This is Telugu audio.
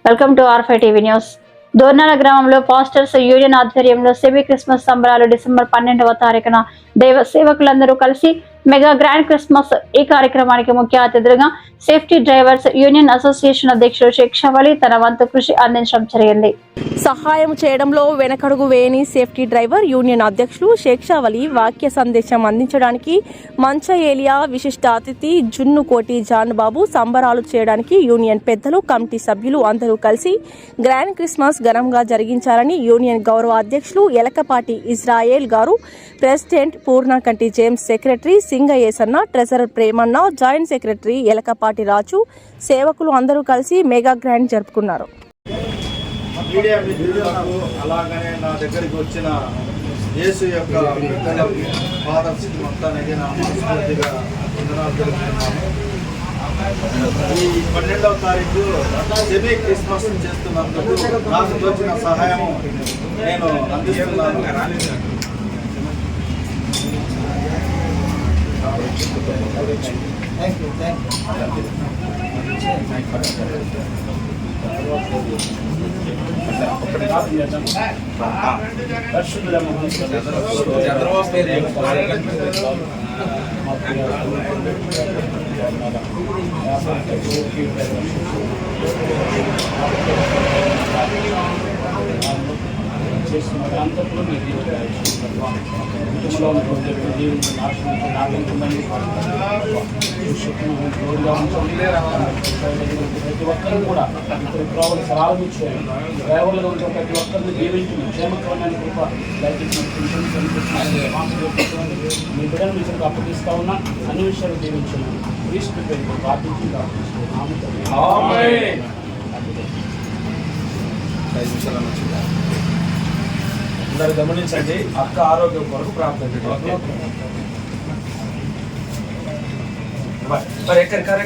వెల్కమ్ టు ఆర్5 టీవీ న్యూస్. దోర్నాల గ్రామంలో పాస్టర్స్ యూనియన్ ఆధ్వర్యంలో సెమీ క్రిస్మస్ సంబరాలు డిసెంబర్ 12వ తారీఖున దైవ సేవకులందరూ కలిసి మెగా గ్రాండ్ క్రిస్మస్. ఈ కార్యక్రమానికి ముఖ్య అతిథులుగా సేఫ్టీ డ్రైవర్స్ యూనియన్ అసోసియేషన్ అధ్యక్షుడు షేక్ షవలి తన వంతు కృషి అందించడం జరిగింది. సహాయం చేయడంలో వెనకడుగు వేయని సేఫ్టీ డ్రైవర్ యూనియన్ అధ్యక్షులు షేక్ షవలి వాక్య సందేశం అందించడానికి మంచ ఏలియా విశిష్ట అతిథి జున్నుకోటి జాన్ బాబు సంబరాలు చేయడానికి యూనియన్ పెద్దలు కమిటీ సభ్యులు అందరూ కలిసి గ్రాండ్ క్రిస్మస్ ఘనంగా జరిగించాలని యూనియన్ గౌరవ అధ్యక్షులు ఎలకపాటి ఇజ్రాయేల్ గారు, president Purnakanti James, secretary Singayesanna, treasurer Premanna, joint secretary Elakapati Raju, సేవకులు అందరూ కలిసి మెగా గ్రాండ్ జరుపుకున్నారు. మీడియా మిత్రులకు అలాగనే నా దగ్గరికి వచ్చిన యేసు యొక్క ఫాదర్స్ మొత్తానికి నా మనస్ఫూర్తిగా వందనాలు తెలుపుతున్నాను. ఈ 12వ తారీఖు సెమీ క్రిస్మస్ చేస్తున్నందుకు నాకు తోచిన సహాయం నేను అందిస్తున్నాను. అంతప్పుడు మీరు కుటుంబంలో ఉన్నటువంటి జీవితం ప్రతి ఒక్కరిని కూడా ఇప్పుడు డ్రైవర్లు సలహాలు ఇచ్చారు. డ్రైవర్లుగా ఉంటే ప్రతి ఒక్కరిని జీవించి క్షేమకరమైన కృప మీ బిడ్డలు మీకు అప్పగిస్తా ఉన్నా అన్ని విషయాలు జీవించాను. క్రీస్తు పేరు ప్రార్థించి అందరు గమనించండి, అక్క ఆరోగ్యం కొరకు ప్రార్థన చేయండి. ఎక్కడికరే